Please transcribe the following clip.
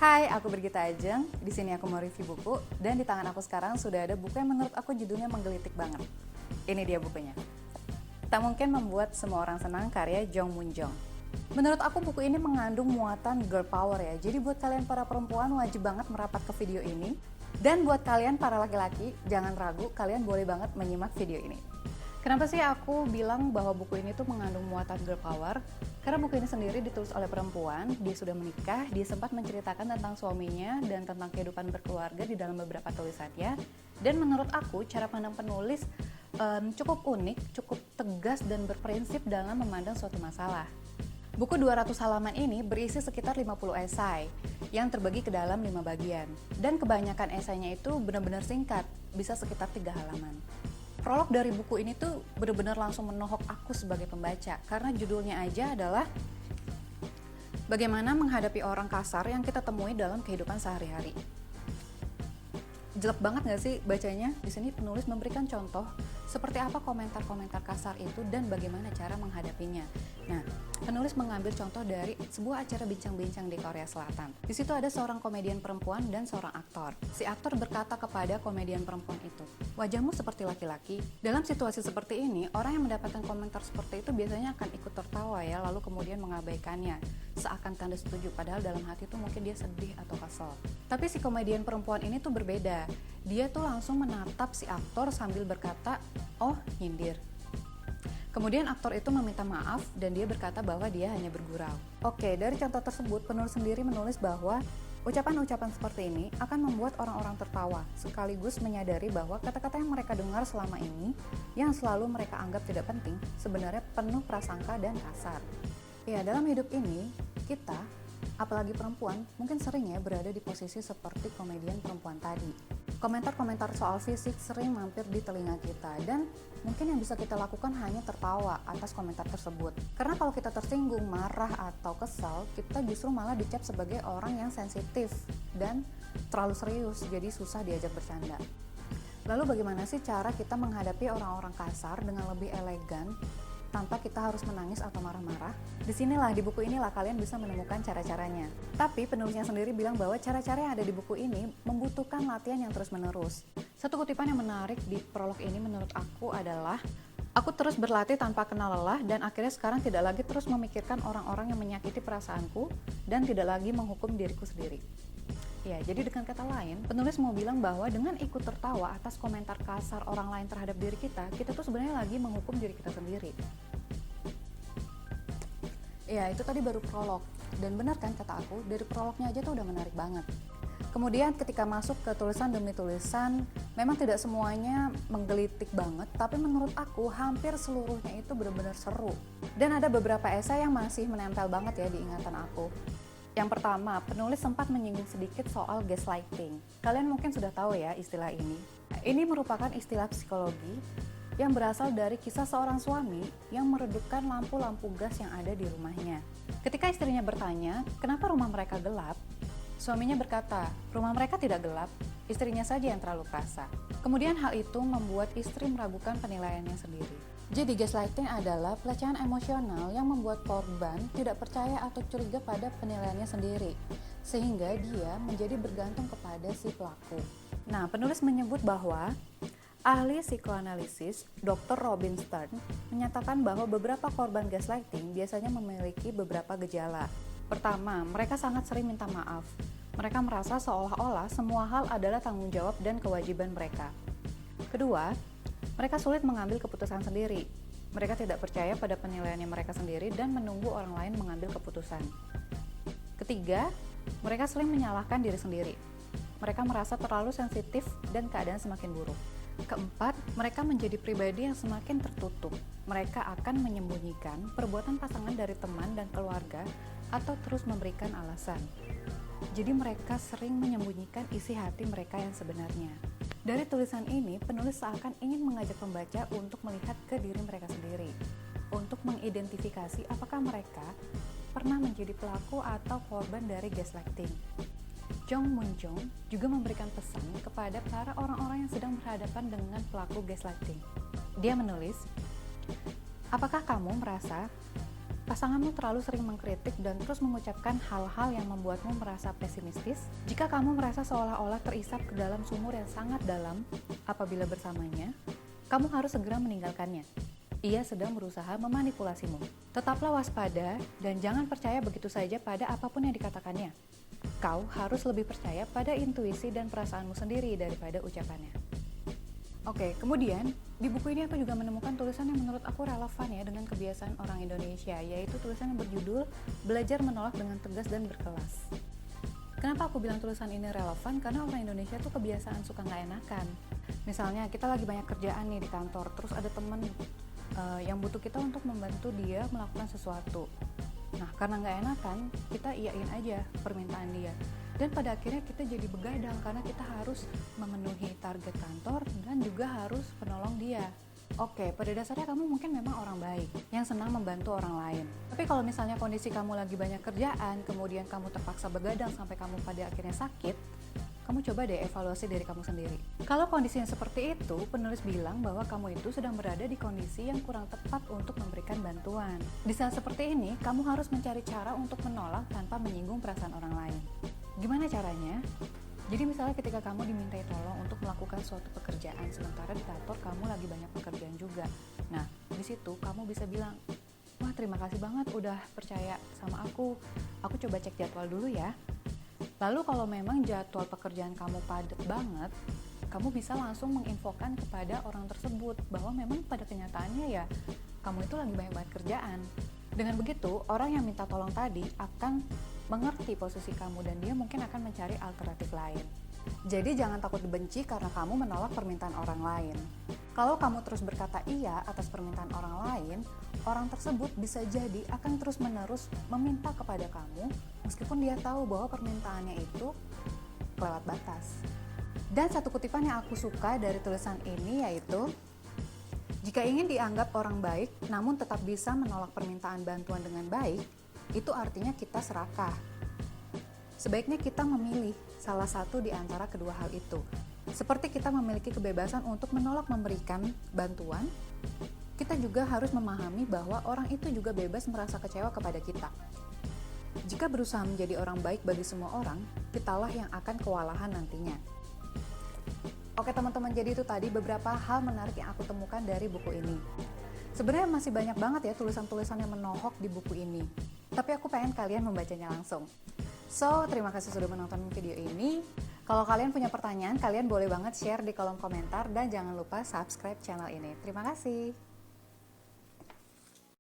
Hai, aku Brigita Ajeng. Di sini aku mau review buku dan di tangan aku sekarang sudah ada buku yang menurut aku judulnya menggelitik banget. Ini dia bukunya. Tak Mungkin Membuat Semua Orang Senang karya Jong Moon-jong. Menurut aku buku ini mengandung muatan girl power ya. Jadi buat kalian para perempuan wajib banget merapat ke video ini. Dan buat kalian para laki-laki, jangan ragu, kalian boleh banget menyimak video ini. Kenapa sih aku bilang bahwa buku ini tuh mengandung muatan girl power? Karena buku ini sendiri ditulis oleh perempuan, dia sudah menikah, dia sempat menceritakan tentang suaminya dan tentang kehidupan berkeluarga di dalam beberapa tulisannya. Dan menurut aku, cara pandang penulis cukup unik, cukup tegas dan berprinsip dalam memandang suatu masalah. Buku 200 halaman ini berisi sekitar 50 esai yang terbagi ke dalam 5 bagian. Dan kebanyakan esainya itu benar-benar singkat, bisa sekitar 3 halaman. Prolog dari buku ini tuh benar-benar langsung menohok aku sebagai pembaca karena judulnya aja adalah bagaimana menghadapi orang kasar yang kita temui dalam kehidupan sehari-hari. Jelek banget gak sih bacanya? Di sini penulis memberikan contoh seperti apa komentar-komentar kasar itu dan bagaimana cara menghadapinya. Nah, penulis mengambil contoh dari sebuah acara bincang-bincang di Korea Selatan. Di situ ada seorang komedian perempuan dan seorang aktor. Si aktor berkata kepada komedian perempuan itu, "Wajahmu seperti laki-laki." Dalam situasi seperti ini, orang yang mendapatkan komentar seperti itu biasanya akan ikut tertawa ya, lalu kemudian mengabaikannya. Seakan tanda setuju, padahal dalam hati tuh mungkin dia sedih atau kesel. Tapi si komedian perempuan ini tuh berbeda. Dia tuh langsung menatap si aktor sambil berkata, "Oh, nyindir." Kemudian aktor itu meminta maaf dan dia berkata bahwa dia hanya bergurau. Oke, dari contoh tersebut penulis sendiri menulis bahwa ucapan-ucapan seperti ini akan membuat orang-orang tertawa, sekaligus menyadari bahwa kata-kata yang mereka dengar selama ini, yang selalu mereka anggap tidak penting, sebenarnya penuh prasangka dan kasar. Ya, dalam hidup ini, kita, apalagi perempuan, mungkin sering ya berada di posisi seperti komedian perempuan tadi. Komentar-komentar soal fisik sering mampir di telinga kita dan mungkin yang bisa kita lakukan hanya tertawa atas komentar tersebut. Karena kalau kita tersinggung, marah, atau kesal, kita justru malah dicap sebagai orang yang sensitif dan terlalu serius, jadi susah diajak bercanda. Lalu bagaimana sih cara kita menghadapi orang-orang kasar dengan lebih elegan tanpa kita harus menangis atau marah-marah? Disinilah, di buku inilah kalian bisa menemukan cara-caranya. Tapi penulisnya sendiri bilang bahwa cara-cara yang ada di buku ini membutuhkan latihan yang terus-menerus. Satu kutipan yang menarik di prolog ini menurut aku adalah, "Aku terus berlatih tanpa kenal lelah dan akhirnya sekarang tidak lagi terus memikirkan orang-orang yang menyakiti perasaanku dan tidak lagi menghukum diriku sendiri." Ya, jadi dengan kata lain, penulis mau bilang bahwa dengan ikut tertawa atas komentar kasar orang lain terhadap diri kita tuh sebenarnya lagi menghukum diri kita sendiri. Ya, itu tadi baru prolog. Dan benar kan kata aku, dari prolognya aja tuh udah menarik banget. Kemudian ketika masuk ke tulisan demi tulisan, memang tidak semuanya menggelitik banget, tapi menurut aku hampir seluruhnya itu benar-benar seru. Dan ada beberapa esai yang masih menempel banget ya di ingatan aku. Yang pertama, penulis sempat menyinggung sedikit soal gaslighting. Kalian mungkin sudah tahu ya istilah ini. Ini merupakan istilah psikologi yang berasal dari kisah seorang suami yang meredupkan lampu-lampu gas yang ada di rumahnya. Ketika istrinya bertanya, kenapa rumah mereka gelap? Suaminya berkata, rumah mereka tidak gelap, istrinya saja yang terlalu perasa. Kemudian hal itu membuat istri meragukan penilaiannya sendiri. Jadi gaslighting adalah pelecehan emosional yang membuat korban tidak percaya atau curiga pada penilaiannya sendiri, sehingga dia menjadi bergantung kepada si pelaku. Nah, penulis menyebut bahwa ahli psikoanalisis Dr. Robin Stern menyatakan bahwa beberapa korban gaslighting biasanya memiliki beberapa gejala. Pertama, mereka sangat sering minta maaf. Mereka merasa seolah-olah semua hal adalah tanggung jawab dan kewajiban mereka. Kedua, mereka sulit mengambil keputusan sendiri. Mereka tidak percaya pada penilaiannya mereka sendiri dan menunggu orang lain mengambil keputusan. Ketiga, mereka sering menyalahkan diri sendiri. Mereka merasa terlalu sensitif dan keadaan semakin buruk. Keempat, mereka menjadi pribadi yang semakin tertutup. Mereka akan menyembunyikan perbuatan pasangan dari teman dan keluarga atau terus memberikan alasan. Jadi mereka sering menyembunyikan isi hati mereka yang sebenarnya. Dari tulisan ini, penulis seakan ingin mengajak pembaca untuk melihat ke diri mereka sendiri, untuk mengidentifikasi apakah mereka pernah menjadi pelaku atau korban dari gaslighting. Jong Moon-jong juga memberikan pesan kepada para orang-orang yang sedang berhadapan dengan pelaku gaslighting. Dia menulis, "Apakah kamu merasa pasanganmu terlalu sering mengkritik dan terus mengucapkan hal-hal yang membuatmu merasa pesimistis, jika kamu merasa seolah-olah terisap ke dalam sumur yang sangat dalam apabila bersamanya, kamu harus segera meninggalkannya. Ia sedang berusaha memanipulasimu. Tetaplah waspada dan jangan percaya begitu saja pada apapun yang dikatakannya. Kau harus lebih percaya pada intuisi dan perasaanmu sendiri daripada ucapannya. Oke, kemudian di buku ini aku juga menemukan tulisan yang menurut aku relevan ya dengan kebiasaan orang Indonesia, yaitu tulisan yang berjudul Belajar Menolak dengan Tegas dan Berkelas. Kenapa aku bilang tulisan ini relevan? Karena orang Indonesia tuh kebiasaan suka nggak enakan. Misalnya kita lagi banyak kerjaan nih di kantor, terus ada temen yang butuh kita untuk membantu dia melakukan sesuatu. Nah, karena nggak enakan, kita iyain aja permintaan dia. Dan pada akhirnya kita jadi begadang karena kita harus memenuhi target kantor dan juga harus menolong dia. Oke, pada dasarnya kamu mungkin memang orang baik yang senang membantu orang lain. Tapi kalau misalnya kondisi kamu lagi banyak kerjaan, kemudian kamu terpaksa begadang sampai kamu pada akhirnya sakit, kamu coba deh evaluasi diri kamu sendiri. Kalau kondisinya seperti itu, penulis bilang bahwa kamu itu sedang berada di kondisi yang kurang tepat untuk memberikan bantuan. Di saat seperti ini, kamu harus mencari cara untuk menolak tanpa menyinggung perasaan orang lain. Gimana caranya? Jadi misalnya ketika kamu dimintai tolong untuk melakukan suatu pekerjaan, sementara di kantor kamu lagi banyak pekerjaan juga. Nah, di situ kamu bisa bilang, wah terima kasih banget udah percaya sama aku coba cek jadwal dulu ya. Lalu kalau memang jadwal pekerjaan kamu padat banget, kamu bisa langsung menginfokan kepada orang tersebut bahwa memang pada kenyataannya ya kamu itu lagi banyak banget kerjaan. Dengan begitu, orang yang minta tolong tadi akan mengerti posisi kamu dan dia mungkin akan mencari alternatif lain. Jadi jangan takut dibenci karena kamu menolak permintaan orang lain. Kalau kamu terus berkata iya atas permintaan orang lain, orang tersebut bisa jadi akan terus-menerus meminta kepada kamu meskipun dia tahu bahwa permintaannya itu kelewat batas. Dan satu kutipan yang aku suka dari tulisan ini yaitu, jika ingin dianggap orang baik namun tetap bisa menolak permintaan bantuan dengan baik, itu artinya kita serakah. Sebaiknya kita memilih salah satu di antara kedua hal itu. Seperti kita memiliki kebebasan untuk menolak memberikan bantuan, kita juga harus memahami bahwa orang itu juga bebas merasa kecewa kepada kita. Jika berusaha menjadi orang baik bagi semua orang, kitalah yang akan kewalahan nantinya. Oke teman-teman, jadi itu tadi beberapa hal menarik yang aku temukan dari buku ini. Sebenarnya masih banyak banget ya tulisan-tulisan yang menohok di buku ini, tapi aku pengen kalian membacanya langsung. So, terima kasih sudah menonton video ini. Kalau kalian punya pertanyaan, kalian boleh banget share di kolom komentar dan jangan lupa subscribe channel ini. Terima kasih.